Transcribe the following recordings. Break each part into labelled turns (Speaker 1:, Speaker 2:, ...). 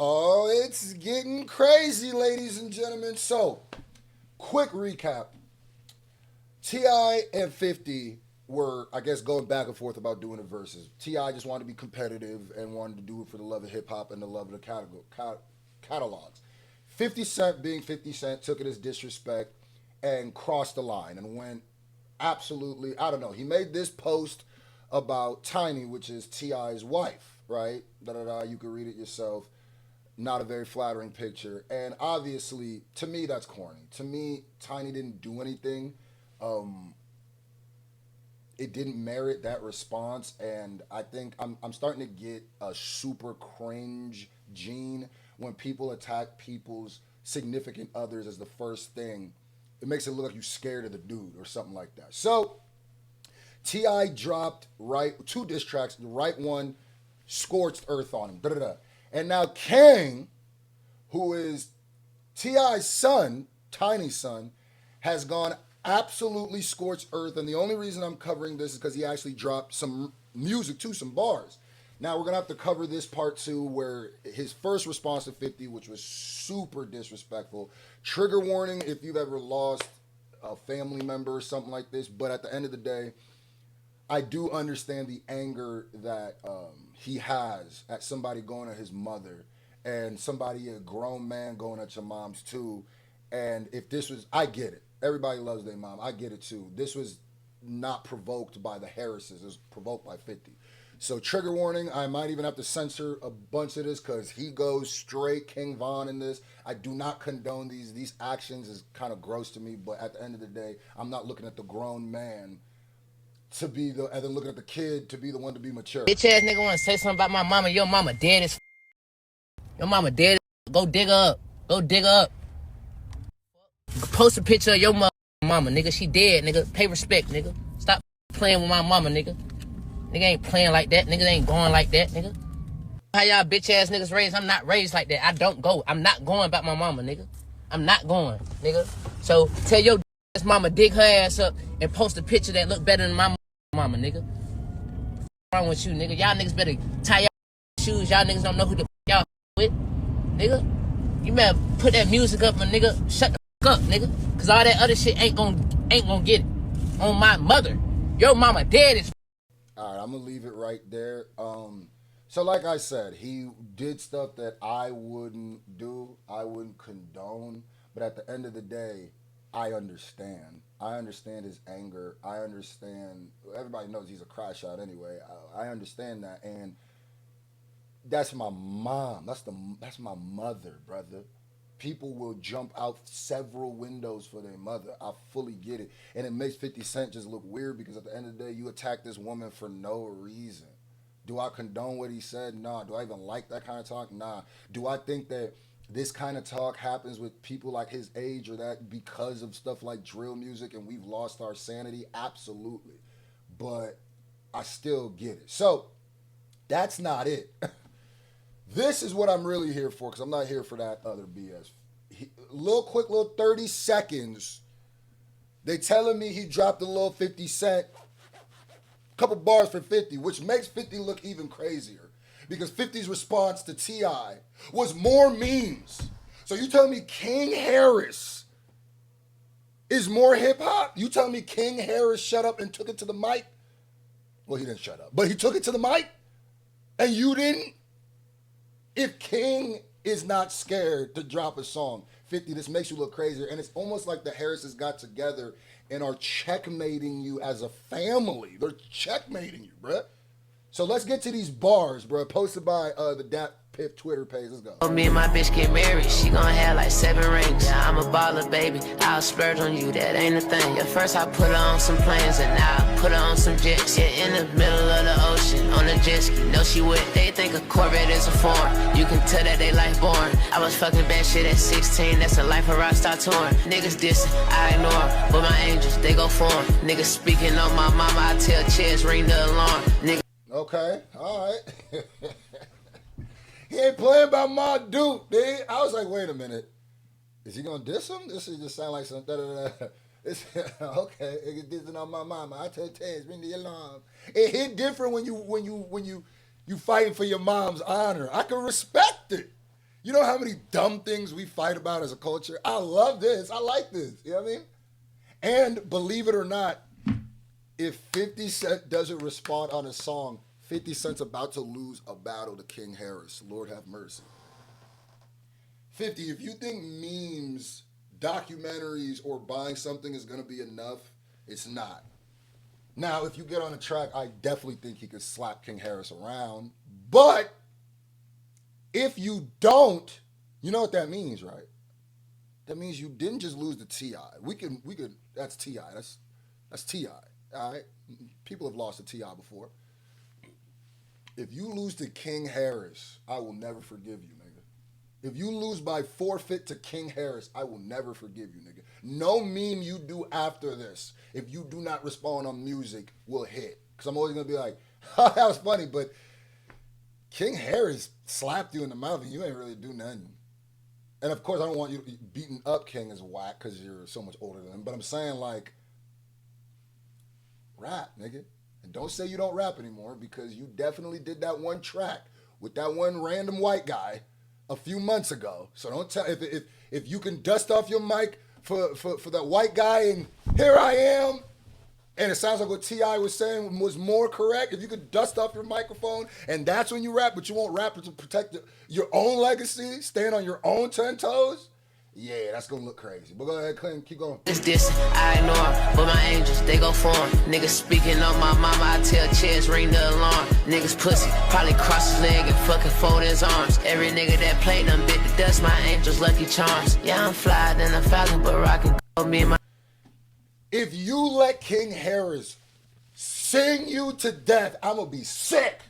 Speaker 1: Oh, it's getting crazy, ladies and gentlemen. So, quick recap. T.I. and 50 were, I guess, going back and forth about doing the verses. T.I. just wanted to be competitive and wanted to do it for the love of hip hop and the love of the catalogs. 50 Cent, being 50 Cent, took it as disrespect and crossed the line and went absolutely, I don't know. He made this post about Tiny, which is T.I.'s wife, right? Da da da. You can read it yourself. Not a very flattering picture. And obviously, to me, that's corny. To me, Tiny didn't do anything. Um, it didn't merit that response. And I think I'm starting to get a super cringe gene when people attack people's significant others as the first thing. It makes it look like you're scared of the dude or something like that. So, T.I. dropped right two diss tracks. The right one scorched earth on him. Da da da. And now Kang, who is T.I.'s son, Tiny's son, has gone absolutely scorched earth. And the only reason I'm covering this is because he actually dropped some music too, some bars. Now we're gonna have to cover this part too, where his first response to 50, which was super disrespectful. Trigger warning if you've ever lost a family member or something like this. But at the end of the day, I do understand the anger that he has at somebody going at his mother and somebody, a grown man, going at your mom's too. And if this was, I get it. Everybody loves their mom. I get it too. This was not provoked by the Harrises. It was provoked by 50. So trigger warning, I might even have to censor a bunch of this because he goes straight King Von in this. I do not condone these actions. Is kind of gross to me, but at the end of the day, I'm not looking at the grown man to be the, and then looking at the kid to be the one to be mature.
Speaker 2: Bitch ass nigga wanna say something about my mama. Your mama dead as your mama dead as go dig her up. Go dig her up. Post a picture of your mama, nigga. She dead, nigga. Pay respect, nigga. Stop playing with my mama, nigga. Nigga ain't playing like that. Nigga ain't going like that, nigga. How y'all bitch ass niggas raised? I'm not raised like that. I don't go. I'm not going about my mama, nigga. I'm not going, nigga. So tell your ass mama dig her ass up and post a picture that look better than my mama, nigga. What's wrong with you, nigga? Y'all niggas better tie y'all shoes. Y'all niggas don't know who the y'all with, nigga. You better put that music up and nigga shut the up, nigga. Cause all that other shit ain't gonna get it. On my mother. Your mama dead as
Speaker 1: All right, I'm gonna leave it right there. So like I said, he did stuff that I wouldn't do, I wouldn't condone. But at the end of the day, I understand. I understand his anger. I understand. Everybody knows he's a crash out anyway. I understand that, and that's my mom. That's my mother, brother. People will jump out several windows for their mother. I fully get it. And it makes 50 Cent just look weird because at the end of the day, you attack this woman for no reason. Do I condone what he said? Nah. Do I even like that kind of talk? Nah. Do I think that this kind of talk happens with people like his age or that because of stuff like drill music and we've lost our sanity? Absolutely. But I still get it. So that's not it. This is what I'm really here for because I'm not here for that other BS. Little quick, little 30 seconds. They telling me he dropped a little 50 Cent, couple bars for 50, which makes 50 look even crazier because 50's response to T.I. was more memes. So you telling me King Harris is more hip hop? You telling me King Harris shut up and took it to the mic? Well, he didn't shut up, but he took it to the mic and you didn't? If King is not scared to drop a song, 50, this makes you look crazier. And it's almost like the Harrises got together and are checkmating you as a family. They're checkmating you, bruh. So let's get to these bars, bruh. Posted by the Dat Piff Twitter page. Let's go.
Speaker 2: me and my bitch get married, she gon' have like 7 rings. Yeah, I'm a baller, baby. I'll splurge on you, that ain't a thing. Yeah, first I put her on some planes and now I put her on some jets. Yeah, in the middle of the ocean, on a jet ski. No, she wet. They think a Corvette is a form. You can tell that they life boring. I was fucking bad shit at 16. That's a life a rock star touring. Niggas dissing, I ignore 'em. But my angels, they go for 'em. Niggas speaking on my mama, I tell Chess, ring the alarm. Nigga.
Speaker 1: Okay, all right. He ain't playing by my dude, dude. I was like, wait a minute. Is he gonna diss him? This just sound like some da da da. It's okay. It's dissing on my mama. I tell Tez, ring the alarm. It hit different when you fighting for your mom's honor. I can respect it. You know how many dumb things we fight about as a culture? I love this. I like this. You know what I mean? And believe it or not, if 50 Cent doesn't respond on a song, 50 Cent's about to lose a battle to King Harris. Lord have mercy. 50, if you think memes, documentaries, or buying something is going to be enough, it's not. Now, if you get on a track, I definitely think he could slap King Harris around. But if you don't, you know what that means, right? That means you didn't just lose to T.i. We could. That's T.i. That's T.i. All right, people have lost to T.i. before. If you lose to King Harris, I will never forgive you, nigga. If you lose by forfeit to King Harris, I will never forgive you, nigga. No meme you do after this, if you do not respond on music, will hit. Because I'm always gonna be like, oh, that was funny, but King Harris slapped you in the mouth and you ain't really do nothing. And of course, I don't want you beating up King as whack because you're so much older than him. But I'm saying, like, rap, nigga. And don't say you don't rap anymore because you definitely did that one track with that one random white guy a few months ago. So don't tell if you can dust off your mic for that white guy and here I am. And it sounds like what T.i. was saying was more correct. If you could dust off your microphone and that's when you rap, but you won't rap to protect your own legacy, stand on your own 10 toes, yeah, that's going to look crazy. But go ahead, Clem, keep going.
Speaker 2: It's this, I ignore them, but my angels, they go for them. Niggas speaking on my mama, I tell chairs, ring the alarm. Niggas pussy, probably cross his leg and fucking fold his arms. Every nigga that played them bit the dust, my angels, lucky charms. Yeah, I'm fly than a falcon, but rockin' go me and my...
Speaker 1: If you let King Harris sing you to death, I'm going to be sick.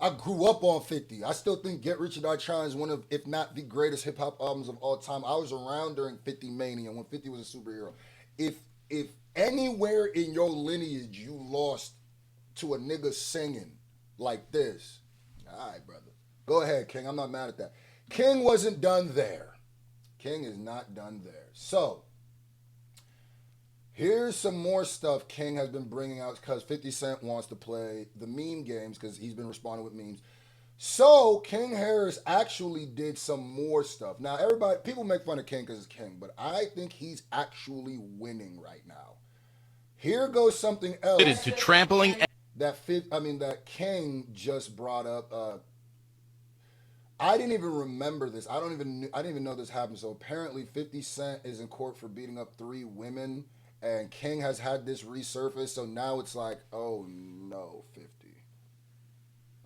Speaker 1: I grew up on 50. I still think Get Rich or Die Trying is one of, if not the greatest hip-hop albums of all time. I was around during 50 Mania when 50 was a superhero. If anywhere in your lineage you lost to a nigga singing like this, all right, brother. Go ahead, King. I'm not mad at that. King wasn't done there. King is not done there. So, here's some more stuff King has been bringing out because 50 Cent wants to play the meme games because he's been responding with memes. So King Harris actually did some more stuff. Now, people make fun of King because it's King, but I think he's actually winning right now. Here goes something else.
Speaker 3: To trampling
Speaker 1: that King just brought up. I didn't even remember this. I didn't even know this happened. So apparently 50 Cent is in court for beating up 3 women. And King has had this resurface, so now it's like, oh no, 50.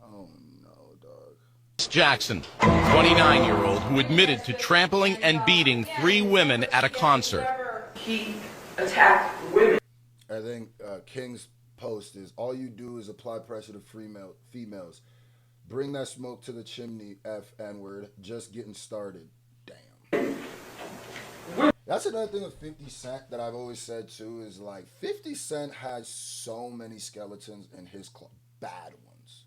Speaker 1: Oh no, dog.
Speaker 3: Jackson, 29-year-old who admitted to trampling and beating 3 women at a concert.
Speaker 4: He attacked women.
Speaker 1: I think King's post is, all you do is apply pressure to females. Bring that smoke to the chimney, N-word. Just getting started. Damn. That's another thing with 50 Cent that I've always said too is like 50 Cent has so many skeletons in his club. Bad ones.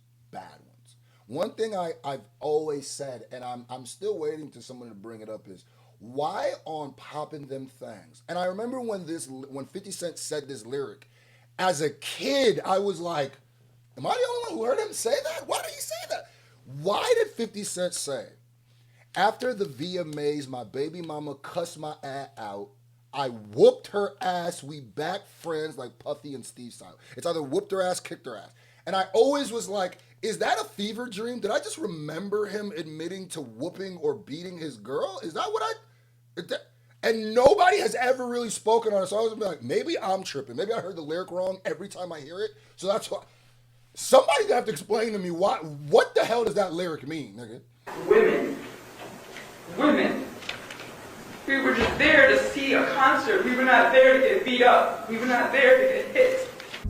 Speaker 1: One thing I've always said, and I'm still waiting to someone to bring it up, is why on Poppin' Them Things? And I remember when 50 Cent said this lyric, as a kid, I was like, am I the only one who heard him say that? Why did he say that? Why did 50 Cent say, after the VMAs, my baby mama cussed my ass out. I whooped her ass. We back friends like Puffy and Steve style. It's either whooped her ass, kicked her ass. And I always was like, is that a fever dream? Did I just remember him admitting to whooping or beating his girl? Is that what and nobody has ever really spoken on it. So I was like, maybe I'm tripping. Maybe I heard the lyric wrong every time I hear it. So that's why. Somebody's gonna have to explain to me what the hell does that lyric mean, nigga?
Speaker 4: Women. We were just there to see a concert. We were not there to get beat up. We were not there to get hit.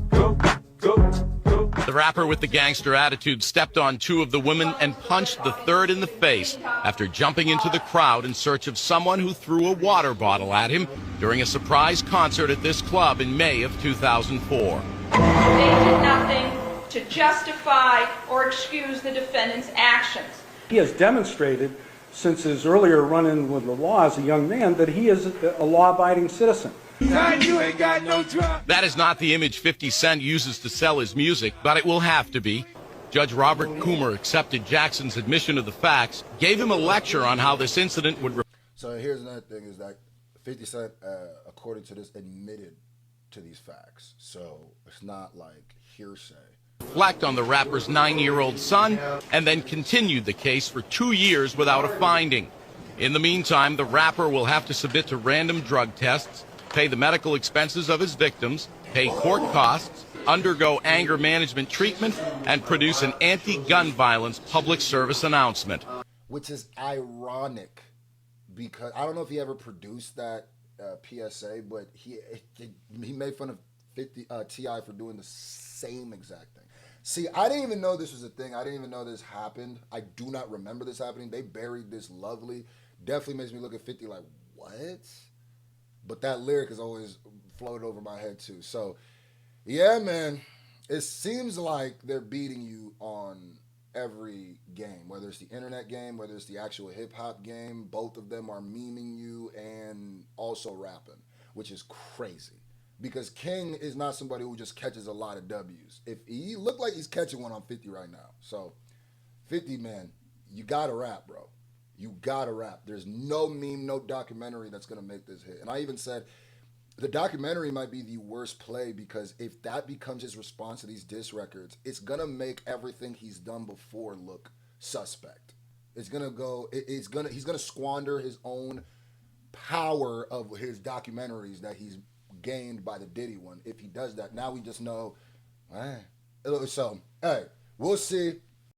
Speaker 3: Go. The rapper with the gangster attitude stepped on 2 of the women and punched the 3rd in the face after jumping into the crowd in search of someone who threw a water bottle at him during a surprise concert at this club in May of 2004.
Speaker 4: They did nothing to justify or excuse the defendant's actions.
Speaker 5: He has demonstrated since his earlier run-in with the law as a young man that he is a law-abiding citizen.
Speaker 3: That is not the image 50 Cent uses to sell his music, but it will have to be. Judge Robert Coomer accepted Jackson's admission of the facts, gave him a lecture on how this incident would...
Speaker 1: So here's another thing is that 50 Cent, according to this, admitted to these facts. So it's not like hearsay.
Speaker 3: Reflect on the rapper's 9-year-old son, and then continued the case for 2 years without a finding. In the meantime, the rapper will have to submit to random drug tests, pay the medical expenses of his victims, pay court costs, undergo anger management treatment, and produce an anti-gun violence public service announcement.
Speaker 1: Which is ironic, because I don't know if he ever produced that PSA, but he made fun of T.i. for doing the same exact thing. See, I didn't even know this was a thing. I didn't even know this happened. I do not remember this happening. They buried this lovely. Definitely makes me look at 50 like, what? But that lyric has always floated over my head too. So, yeah, man, it seems like they're beating you on every game, whether it's the internet game, whether it's the actual hip-hop game. Both of them are memeing you and also rapping, which is crazy. Because King is not somebody who just catches a lot of W's. If he looked like he's catching one on 50 right now. So, 50, man, you gotta rap, bro. You gotta rap. There's no meme, no documentary that's gonna make this hit. And I even said the documentary might be the worst play, because if that becomes his response to these diss records, it's gonna make everything he's done before look suspect. It's gonna go. He's gonna squander his own power of his documentaries that he's gained by the Diddy one. If he does that, now we just know. So, hey, we'll see.